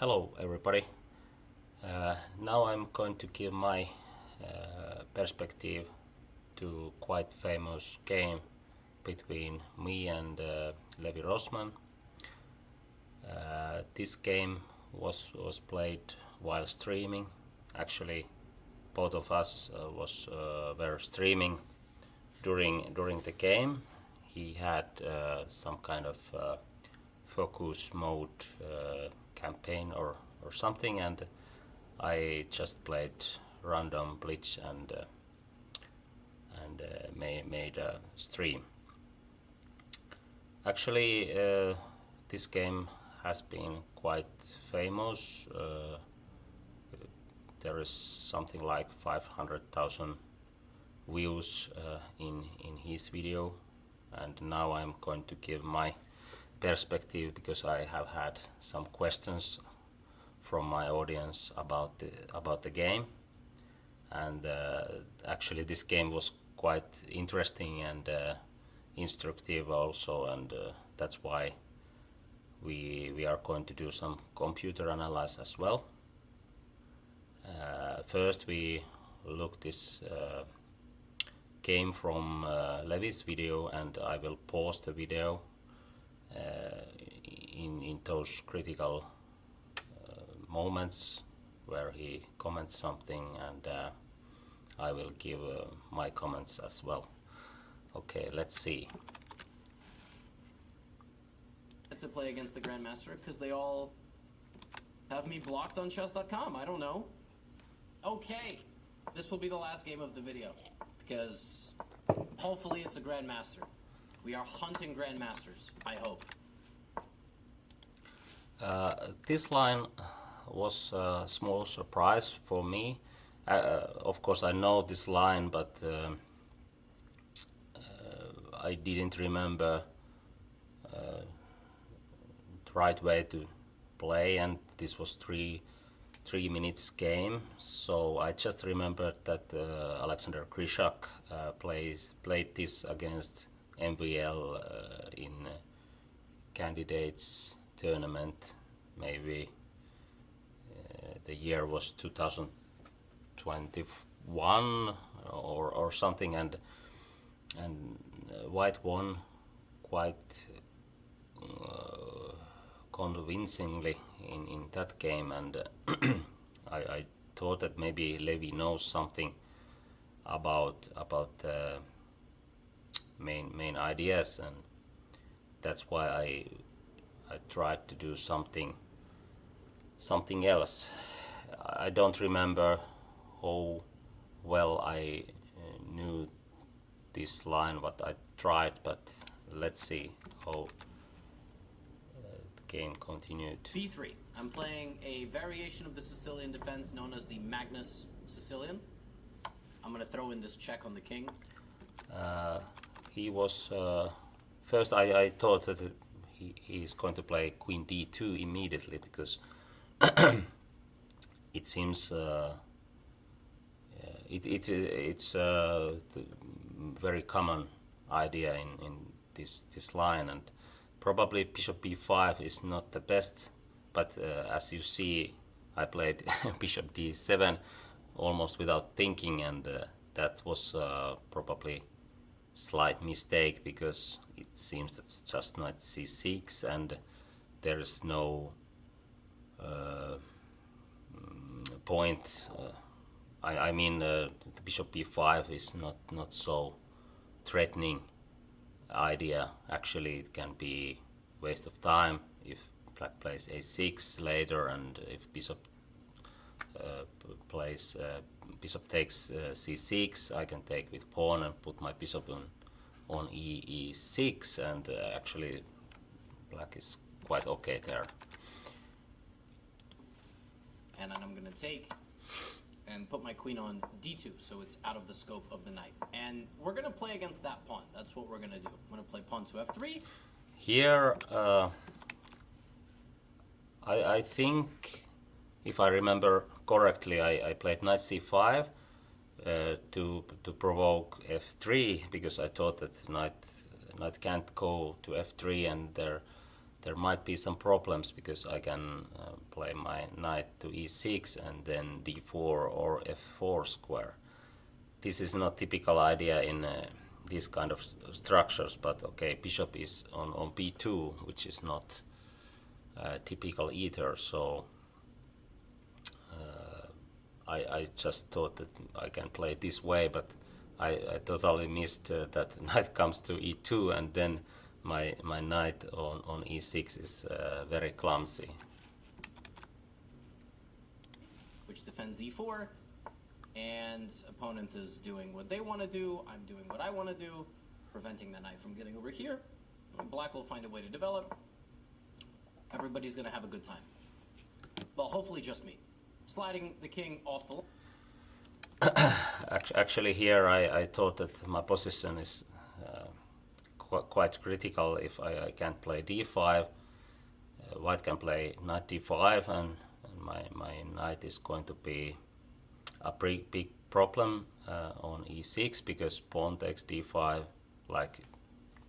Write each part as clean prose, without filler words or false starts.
Hello everybody. Now I'm going to give my perspective to quite famous game between me and Levi Rossman. This game was played while streaming. Actually, both of us were streaming during the game. He had some kind of focus mode campaign or something, and I just played random Blitz and made a stream. Actually, this game has been quite famous. There is something like 500,000 views in his video, and now I'm going to give my perspective because I have had some questions from my audience about the game, and actually this game was quite interesting and instructive also, and that's why we are going to do some computer analysis as well. First we look this game from Levi's video, and I will pause the video in those critical moments where he comments something, and I will give my comments as well. Okay, let's see. To play against the Grandmaster because they all have me blocked on chess.com. I don't know. Okay, this will be the last game of the video because hopefully it's a Grandmaster. We are hunting Grandmasters, I hope. This line was a small surprise for me. Of course I know this line, but I didn't remember the right way to play, and this was three minutes game, so I just remembered that Alexander Kryshak played this against MVL in candidates tournament. Maybe the year was 2021 or something, and White won quite convincingly in that game, and I thought that maybe Levi knows something about main ideas, and that's why I tried to do something else. I don't remember how well I knew this line what I tried, but let's see how the game continued. B3. I'm playing a variation of the Sicilian defense known as the Magnus Sicilian. I'm going to throw in this check on the king. He was first I thought that he is going to play queen d2 immediately, because it seems it's the very common idea in this line, and probably bishop b5 is not the best, but as you see I played bishop d7 almost without thinking, and that was probably slight mistake, because it seems that it's just knight c6 and there is no point. I mean the bishop b5 is not so threatening idea. Actually it can be waste of time if black plays a6 later, and if bishop bishop takes c6, I can take with pawn and put my bishop on e6, and actually black is quite okay there. And then I'm going to take and put my queen on d2, so it's out of the scope of the knight. And we're going to play against that pawn. That's what we're going to do. I'm going to play pawn to f3. Here I think, if I remember correctly, I played knight c5 to provoke f3, because I thought that knight can't go to f3, and there there might be some problems because I can play my knight to e6 and then d4 or f4 square. This is not typical idea in these kind of structures, but okay, bishop is on b2, which is not typical either, so I just thought that I can play this way, but I totally missed that knight comes to e2 and then my knight on e6 is very clumsy. Which defends e4, and opponent is doing what they want to do, I'm doing what I want to do, preventing the knight from getting over here. And black will find a way to develop. Everybody's going to have a good time. Well, hopefully just me. Sliding the king off the line. Actually here I thought that my position is quite critical if I can't play d5. White can play knight d5 and my knight is going to be a big problem on e6 because pawn takes d5, like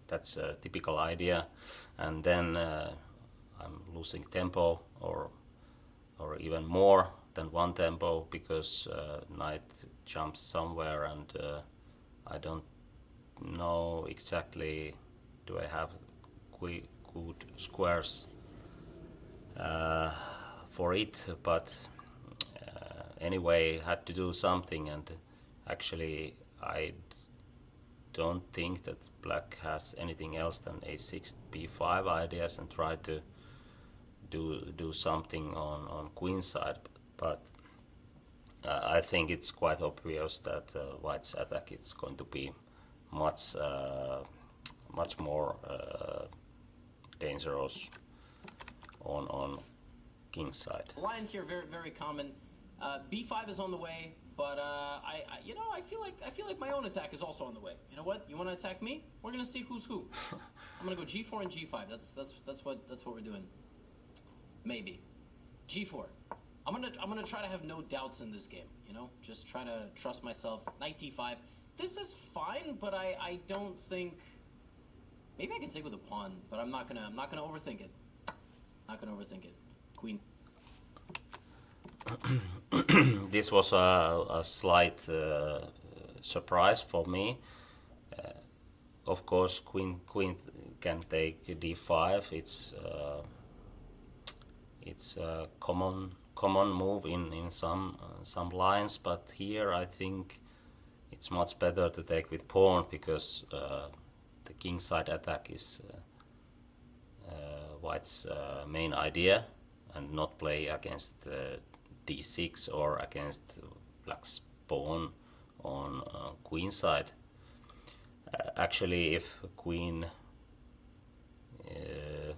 that's a typical idea, and then I'm losing tempo or even more than one tempo because knight jumps somewhere and I don't know exactly do I have good squares for it, but anyway had to do something, and actually I don't think that black has anything else than a6 b5 ideas and try to do something on queen side, but I think it's quite obvious that white's attack is going to be much more dangerous on king side. Line here very common. B5 is on the way, but I feel like my own attack is also on the way. You know what? You want to attack me? We're gonna see who's who. I'm gonna go g4 and g5. That's what we're doing. Maybe g4. I'm gonna try to have no doubts in this game. You know, just try to trust myself. Knight d5. This is fine, but I don't think. Maybe I can take with a pawn, but I'm not gonna overthink it. Not gonna overthink it. Queen. This was a slight surprise for me. Of course, queen can take d5. It's a common move in some lines, but here I think it's much better to take with pawn because the king side attack is white's main idea, and not play against d6 or against black's pawn on queen side. Actually, if queen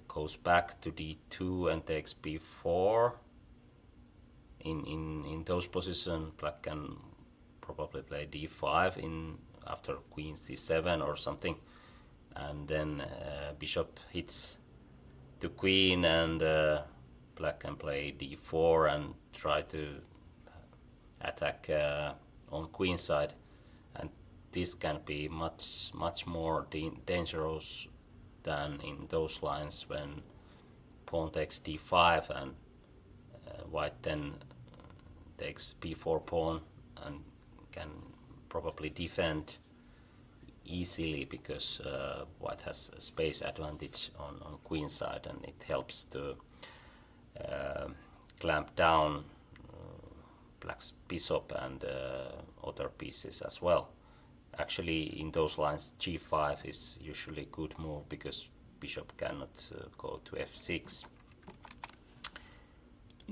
goes back to d2 and takes b4, in those positions black can probably play d5 in after queen c7 or something, and then bishop hits to queen and black can play d4 and try to attack on queen side, and this can be much more dangerous than in those lines when pawn takes d5 and white then takes b4 pawn and can probably defend easily because white has a space advantage on queen side, and it helps to clamp down black's bishop and other pieces as well. Actually, in those lines g5 is usually a good move because bishop cannot go to f6.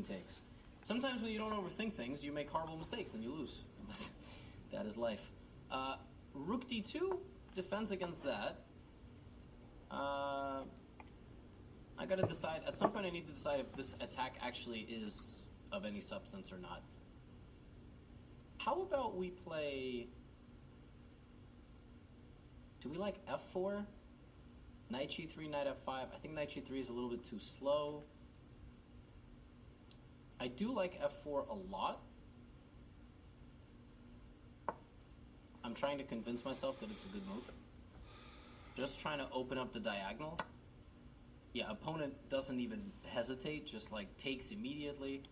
Takes. Sometimes when you don't overthink things, you make horrible mistakes, then you lose. That is life. Rook d2 defends against that. I gotta decide, at some point I need to decide if this attack actually is of any substance or not. How about we play, do we like f4? Knight g3, knight f5. I think knight g3 is a little bit too slow. I do like f4 a lot. I'm trying to convince myself that it's a good move. Just trying to open up the diagonal. Yeah, opponent doesn't even hesitate, just like takes immediately.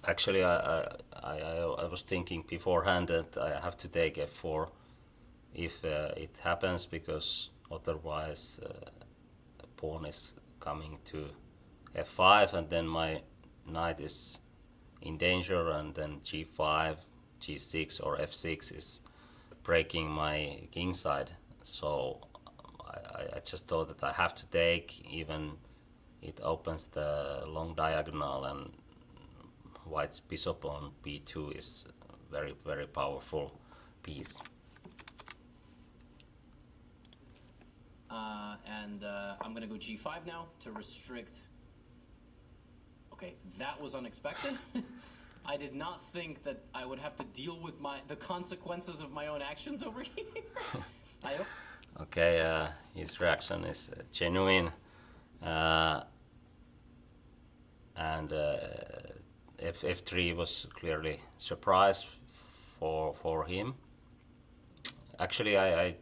Actually, I was thinking beforehand that I have to take f4 if it happens, because otherwise pawn is coming to f5 and then my knight is in danger, and then g5, g6 or f6 is breaking my king side. So I just thought that I have to take, even it opens the long diagonal, and white's bishop on b2 is very, very powerful piece. And I'm gonna go g5 now to restrict. Okay, that was unexpected. I did not think that I would have to deal with the consequences of my own actions over here. I hope. Okay, his reaction is genuine, and f3 was clearly surprise for him. Actually, I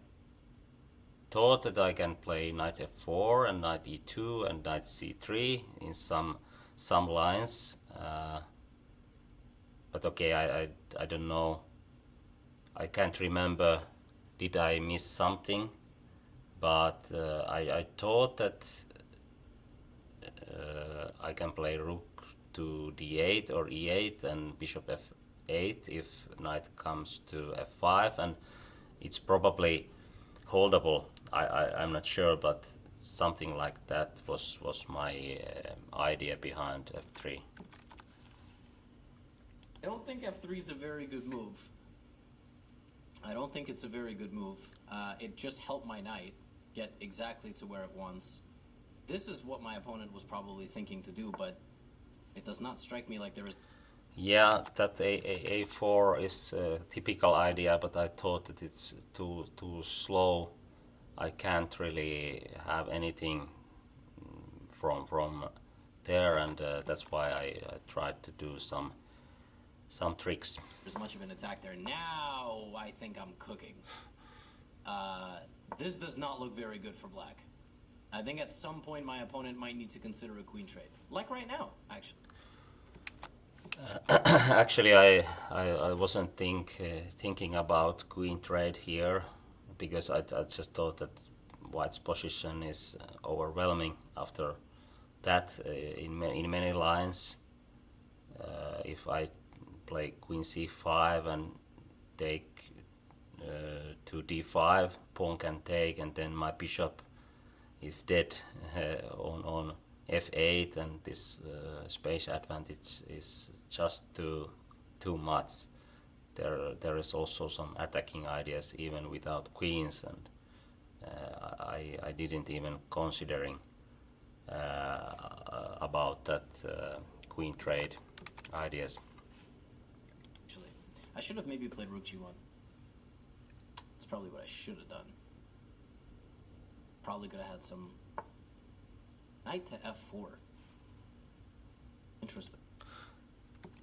thought that I can play knight f4 and knight e2 and knight c3 in some lines, but okay, I don't know. I can't remember. Did I miss something? But I thought that I can play rook to d8 or e8 and bishop f8 if knight comes to f5, and it's probably holdable. I'm not sure, but something like that was my idea behind f3. I don't think f3 is a very good move. I don't think it's a very good move. It just helped my knight get exactly to where it wants. This is what my opponent was probably thinking to do, but it does not strike me like there is... Yeah, that a4 is a typical idea, but I thought that it's too slow. I can't really have anything from there, and that's why I tried to do some tricks. There's much of an attack there. Now I think I'm cooking. This does not look very good for black. I think at some point my opponent might need to consider a queen trade. Like right now, actually. Actually, I wasn't thinking about queen trade here, because I just thought that white's position is overwhelming after that in many lines. If I play queen c5 and take to d5, pawn can take, and then my bishop is dead on f8, and this space advantage is just too much. There is also some attacking ideas even without queens, and I didn't even considering about that queen trade ideas. Actually, I should have maybe played rook g1. That's probably what I should have done. Probably could have had some knight to f4. Interesting.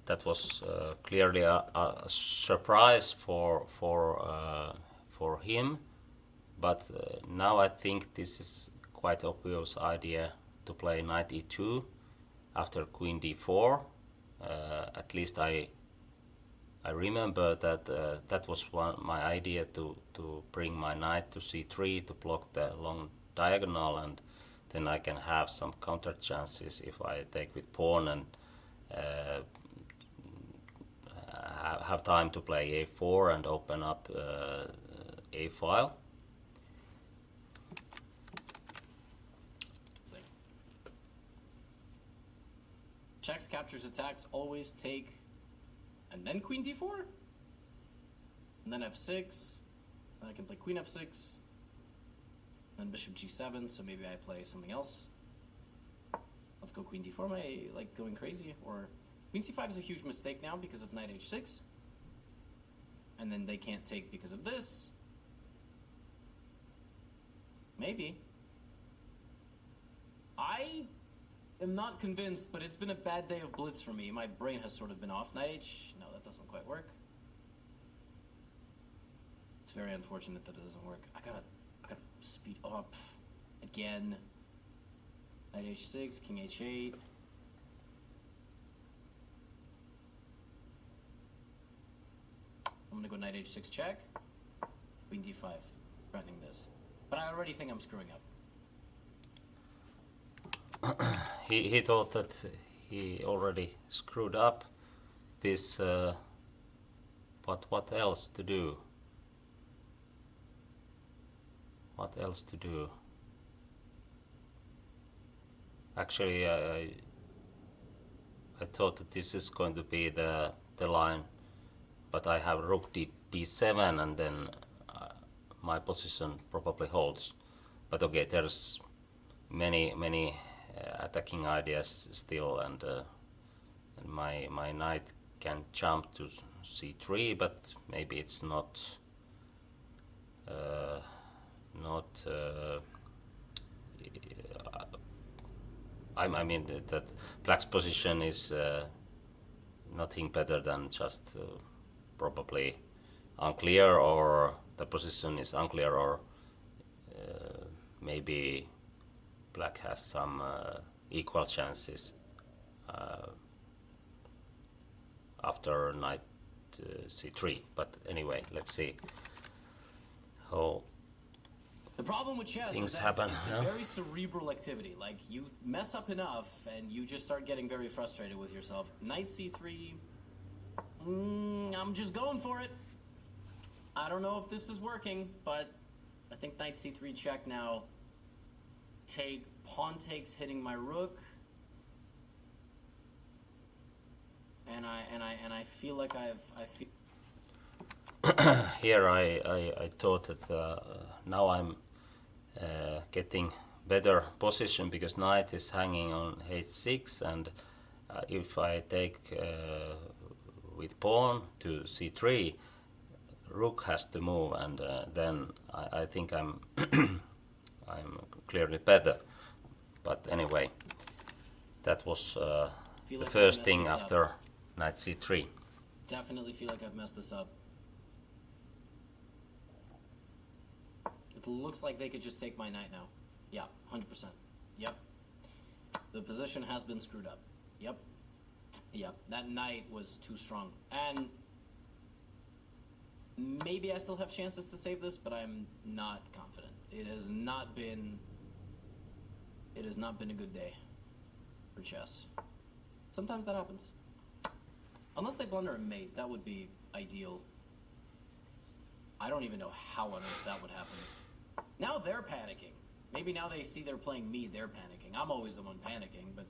That was clearly a surprise for him, but now I think this is quite obvious idea to play knight e2 after queen d4. At least I remember that that was my idea to bring my knight to c3 to block the long diagonal, and then I can have some counter chances if I take with pawn and have time to play a4 and open up a file. Checks, captures, attacks always take, and then queen d4, and then f6. Then I can play queen f6, then bishop g7. So maybe I play something else. Let's go queen d4. Am I like going crazy? Or queen c5 is a huge mistake now because of knight h6, and then they can't take because of this. Maybe. I'm not convinced, but it's been a bad day of Blitz for me. My brain has sort of been off. Knight H, no, that doesn't quite work. It's very unfortunate that it doesn't work. I gotta speed up. Again. Knight h6, king h8. I'm gonna go knight h6 check. Queen d5, threatening this. But I already think I'm screwing up. He thought that he already screwed up this, but what else to do? What else to do? Actually, I thought that this is going to be the line, but I have rook d7 and then my position probably holds. But okay, there's many attacking ideas still, and my knight can jump to c3, but maybe it's not I mean that black's position is nothing better than just probably unclear, or the position is unclear, or maybe black has some equal chances after knight c3. But anyway, let's see how the problem with chess things is that happen. it's a very cerebral activity. Like, you mess up enough and you just start getting very frustrated with yourself. Knight c3, I'm just going for it. I don't know if this is working, but I think knight c3 check now. Pawn takes, hitting my rook. And I feel like here I thought that now I'm getting better position because knight is hanging on h6, and if I take with pawn to c3, rook has to move, and then I think I'm I'm clearly better. But anyway, that was the first thing after knight c3. Definitely feel like I've messed this up. It looks like they could just take my knight now. Yeah, 100%. Yep. The position has been screwed up. Yep. Yep. That knight was too strong. And maybe I still have chances to save this, but I'm not confident. It has not been a good day for chess. Sometimes that happens. Unless they blunder a mate, that would be ideal. I don't even know how on earth that would happen. Now they're panicking. Maybe now they see they're playing me, they're panicking. I'm always the one panicking, but...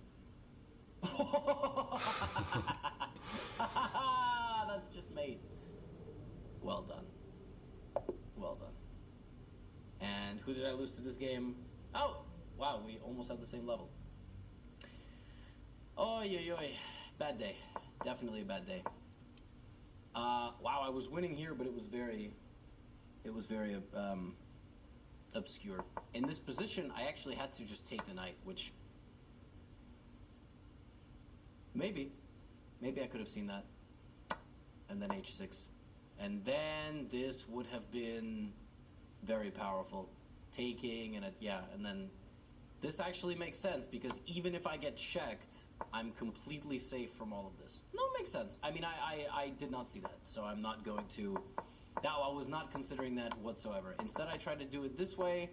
That's just mate. Well done. Well done. And who did I lose to this game? Oh! Wow, we almost had the same level. Oy, oy, oy. Bad day. Definitely a bad day. Wow, I was winning here, but it was very obscure. In this position, I actually had to just take the knight, which maybe I could have seen that. And then h6. And then this would have been very powerful. Taking and and then this actually makes sense, because even if I get checked, I'm completely safe from all of this. No, it makes sense. I mean, I did not see that, so I'm not going to... Now, I was not considering that whatsoever. Instead, I tried to do it this way,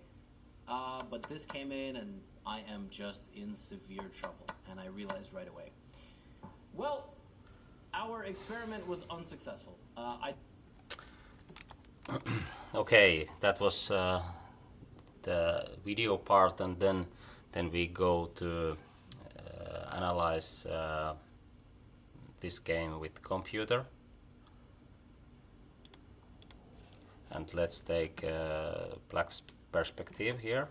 but this came in, and I am just in severe trouble, and I realized right away. Well, our experiment was unsuccessful. Okay, that was the video part, and then we go to analyze this game with computer. And let's take black's perspective here.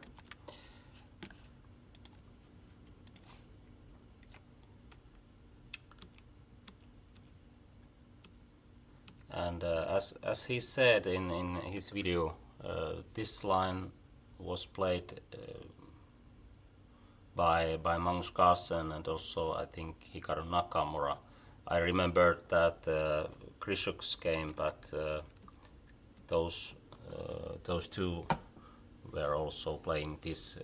And as he said in his video, this line was played by Magnus Carlsen and also I think Hikaru Nakamura. I remember that Krishuk's game, but those two were also playing this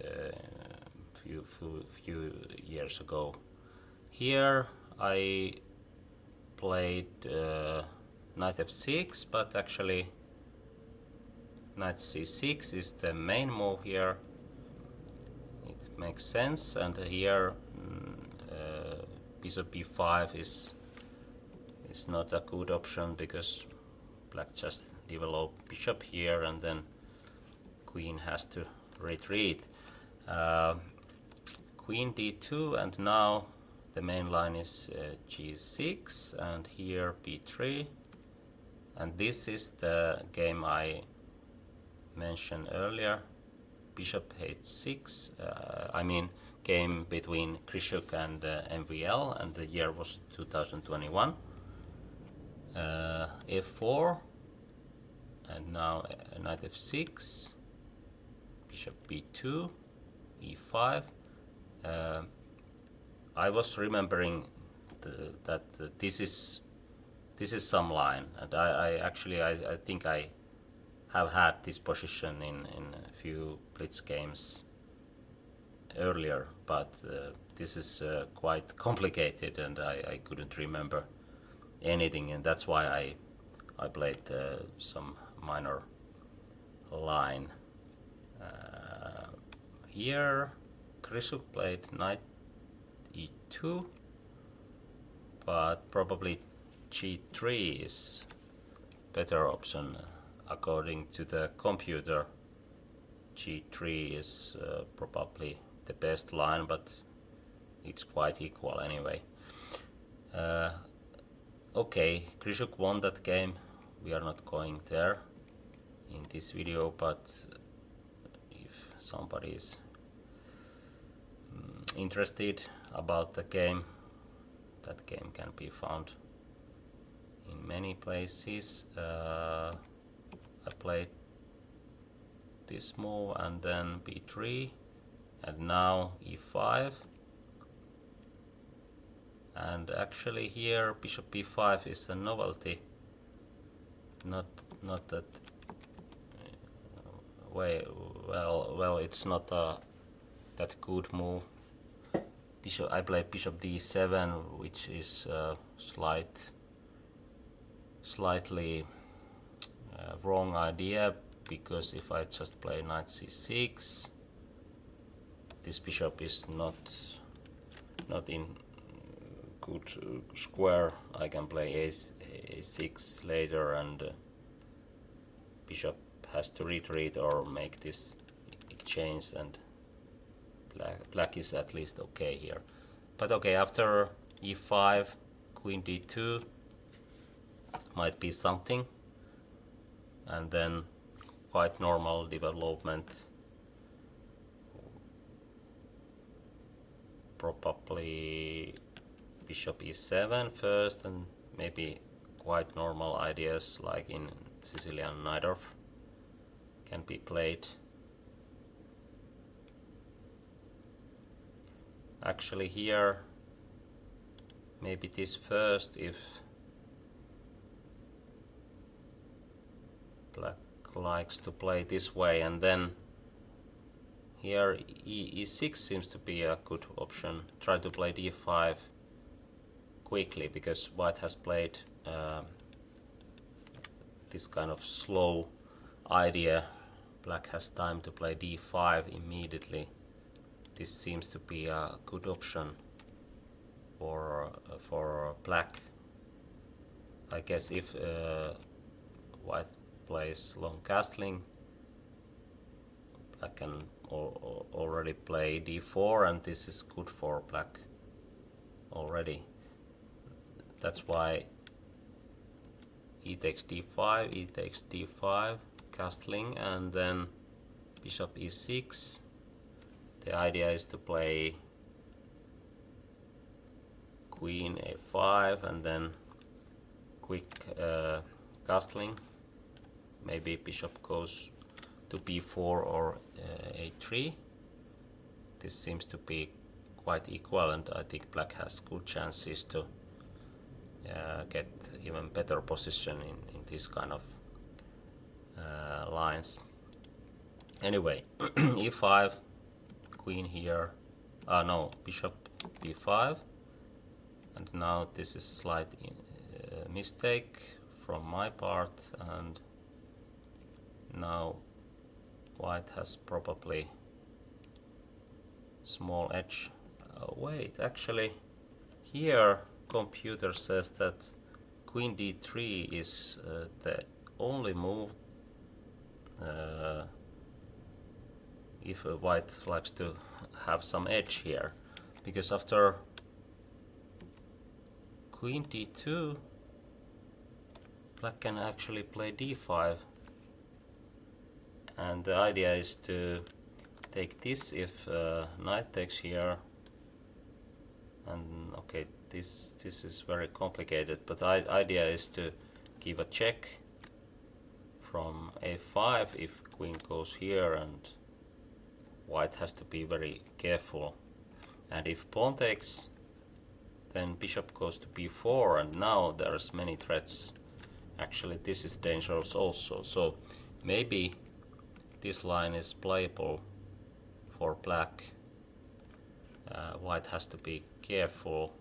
few years ago. Here I played knight f6, but actually knight c6 is the main move here. It makes sense, and here bishop b5 is not a good option because black just develop bishop here and then queen has to retreat. Queen d2, and now the main line is g6 and here b3, and this is the game I mentioned earlier, bishop h6. I mean game between Krzysztof and MVL, and the year was 2021. f4, and now knight f6, bishop b2, e5. I was remembering that this is some line, and I think I have had this position in a few Blitz games earlier, but this is quite complicated and I couldn't remember anything, and that's why I played some minor line. Here Krzysztof played knight e2, but probably g3 is better option according to the computer. g3 is probably the best line, but it's quite equal anyway. Okay, Krzysztof won that game. We are not going there in this video, but if somebody is interested about the game, that game can be found in many places. I played this move and then b3 and now e5, and actually here bishop b5 is a novelty, not that way. Well, it's not that good move. I played bishop d7, which is slightly wrong idea, because if I just play knight c6, this bishop is not in good square. I can play a6 later, and bishop has to retreat or make this exchange, and black is at least okay here. But okay, after e5, queen d2 might be something, and then quite normal development. Probably bishop e7 first, and maybe quite normal ideas like in Sicilian Najdorf can be played. Actually here maybe this first, if black likes to play this way, and then here e6 seems to be a good option. Try to play d5 quickly, because white has played this kind of slow idea. Black has time to play d5 immediately. This seems to be a good option for black. I guess if white plays long castling, black can already play d4, and this is good for black already. That's why e takes d5, e takes d5, castling, and then bishop e6. The idea is to play queen a5 and then quick castling. Maybe bishop goes to b4 or a3. This seems to be quite equal, and I think black has good chances to get even better position in this kind of lines. Anyway, e5, queen here. No, bishop b5. And now this is slight mistake from my part, and now white has probably small edge. Wait, actually here computer says that queen d3 is the only move if white likes to have some edge here, because after queen d2 black can actually play d5, and the idea is to take this if knight takes here, and okay, this is very complicated, but the idea is to give a check from a5 if queen goes here, and white has to be very careful. And if pawn takes, then bishop goes to b4, and now there's many threats. Actually, this is dangerous also, so maybe this line is playable for black. White has to be careful.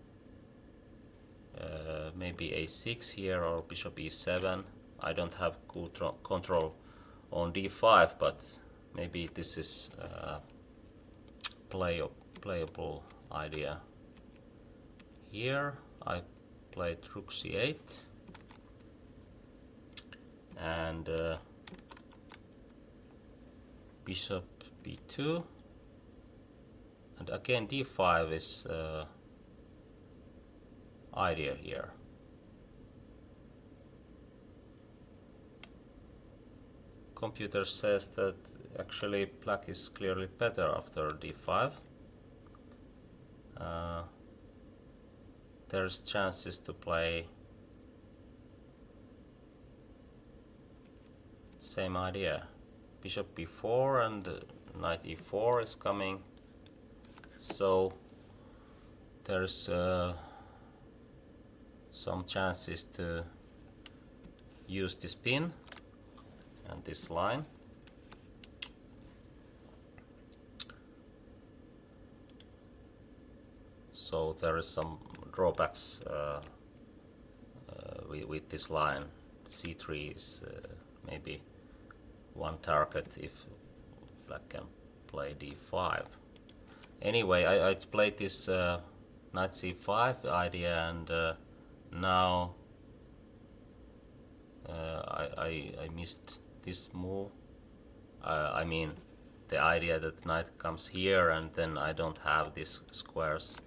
Maybe a6 here or bishop e7. I don't have control on d5, but maybe this is playable idea. Here I played rook c8 and bishop b2, and again d5 is idea here. Computer says that actually black is clearly better after d5. There's chances to play same idea. Bishop b4 and knight e4 is coming. So there's some chances to use this pin and this line. So there is some drawbacks with this line. c3 is maybe one target if black can play d5. Anyway, I played this knight c5 idea, and now I missed this move. I mean the idea that knight comes here and then I don't have these squares.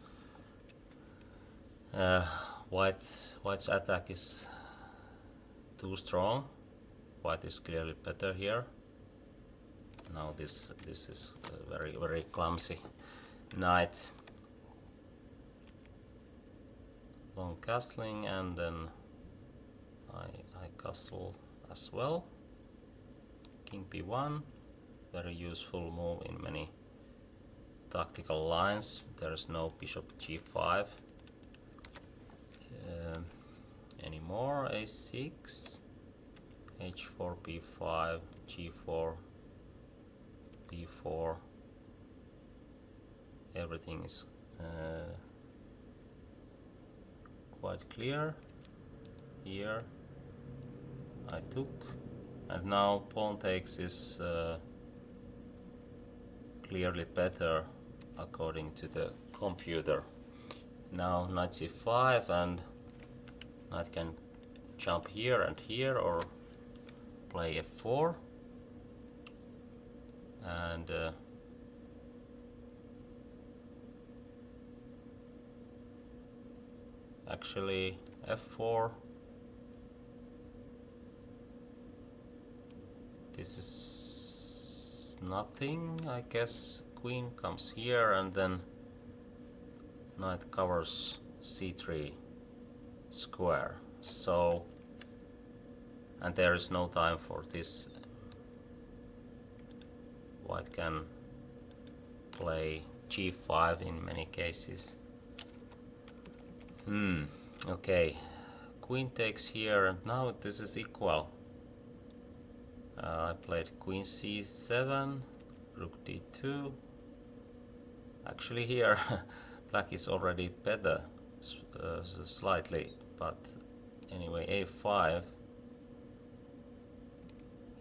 White's attack is too strong. White is clearly better here. Now this is very clumsy knight. Long castling, and then I castle as well. King b1, very useful move in many tactical lines. There is no bishop g5 anymore. a6, h4, b5, g4, b4. Everything is quite clear. Here I took, and now pawn takes is clearly better according to the computer. Now knight c5, and knight can jump here and here or play f4, and actually f4. This is nothing, I guess. Queen comes here, and then knight covers c3 square. So, and there is no time for this. White can play g5 in many cases. Okay, queen takes here, and now this is equal. I played queen c7, rook d2. Actually here black is already better slightly, but anyway, a5.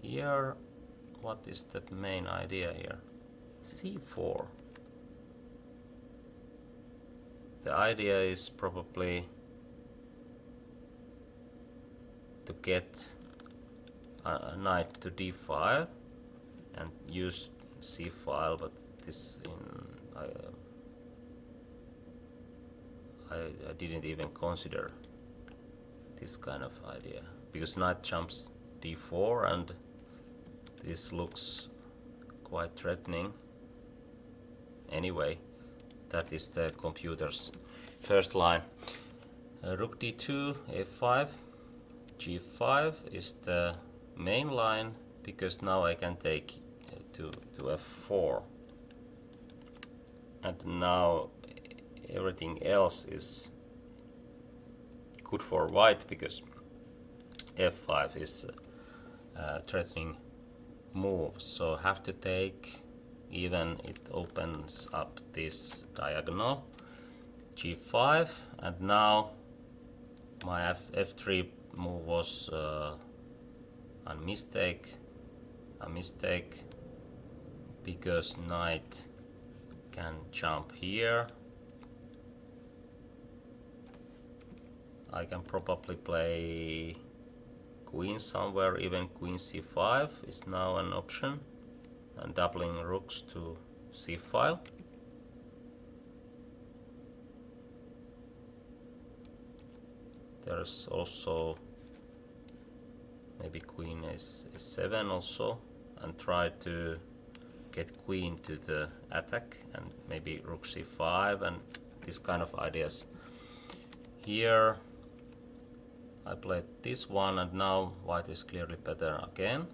Here, what is the main idea here? c4. The idea is probably to get a knight to d5 and use c file, but this I didn't even consider this kind of idea, because knight jumps d4 and this looks quite threatening. Anyway, that is the computer's first line. Rook d2, a5, g5 is the main line, because now I can take to f4. And now everything else is good for white, because f5 is a threatening move, so have to take, even it opens up this diagonal. g5, and now my f3 move was a mistake, because knight can jump here. I can probably play queen somewhere, even queen c5 is now an option, and doubling rooks to c file. There's also maybe queen is 7 also, and try to get queen to the attack, and maybe rook c5 and this kind of ideas. Here I played this one, and now white is clearly better again.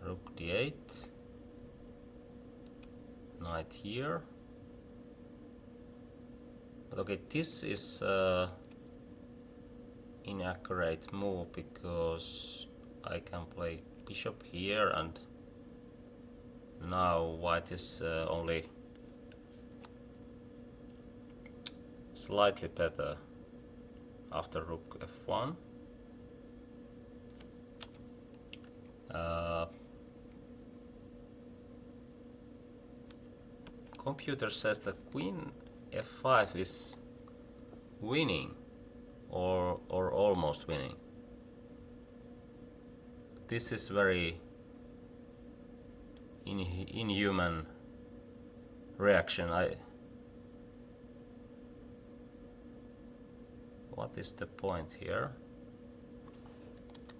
Rook d8, knight here. But okay, this is inaccurate move, because I can play bishop here, and now white is only slightly better after rook f1. Computer says that queen f5 is winning, or almost winning. This is very inhuman reaction. What is the point here?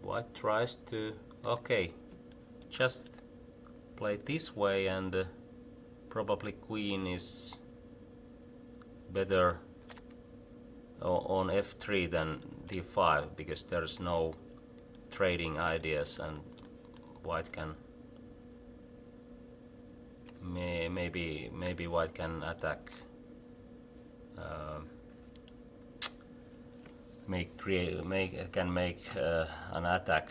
White tries to, okay, just play this way, and probably queen is better on f3 than d5, because there's no trading ideas, and white can maybe white can attack, can make an attack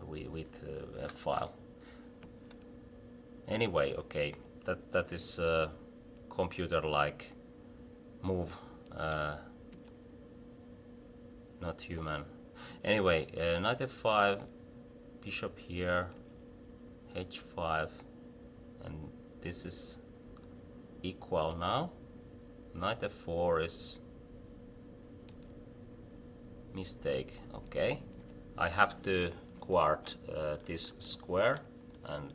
with a file. Anyway, okay, that is a computer-like move, not human. Anyway, knight f5, bishop here, h5, and this is equal now. Knight f4 is mistake. Okay, I have to guard this square and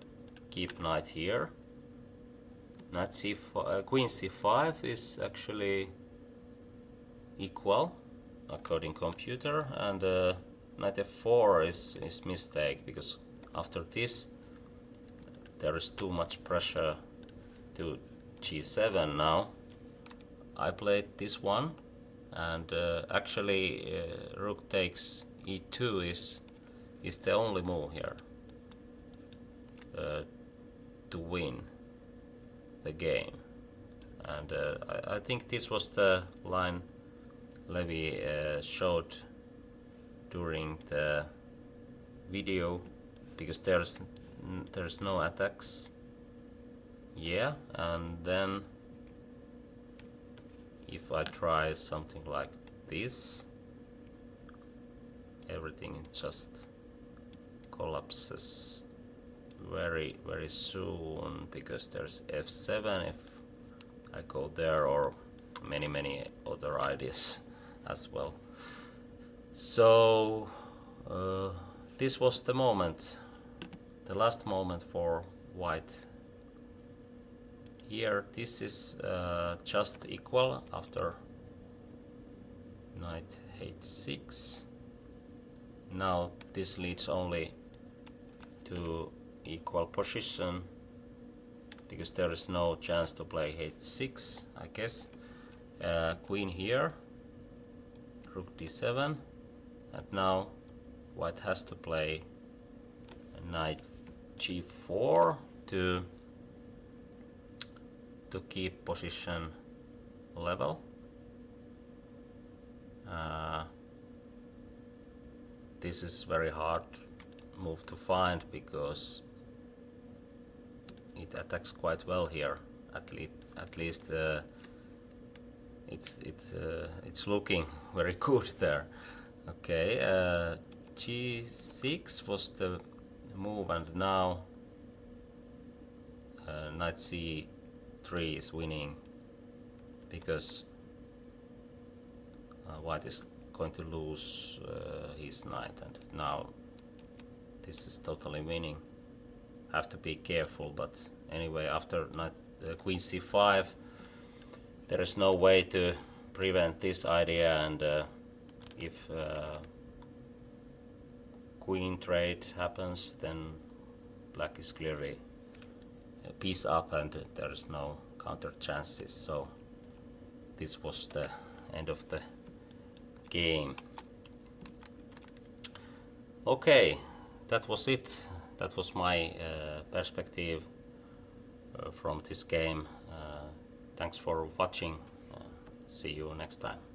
keep knight here. Knight c5, queen c5 is actually equal according computer, and knight f4 is mistake, because after this there is too much pressure to g7 now. I played this one, and actually rook takes e2 is the only move here to win the game. And I think this was the line Levy showed during the video because there's no attacks. Yeah, and then if I try something like this, everything just collapses very soon because there's f7 if I go there, or many other ideas as well. So this was the moment, the last moment for white. Here this is just equal after knight h6. Now this leads only to equal position because there is no chance to play h6, I guess. Queen here, rook d7, and now white has to play knight g4 to keep position level. This is very hard move to find because it attacks quite well here. At least it's looking very good there. Okay, g6 was the move, and now knight c3 is winning because white is going to lose his knight, and now this is totally winning. Have to be careful, but anyway, after knight queen c5 there is no way to prevent this idea, and if queen trade happens, then black is clearly piece up and there is no counter chances. So this was the end of the game. Okay, that was it. That was my perspective from this game. Thanks for watching. See you next time.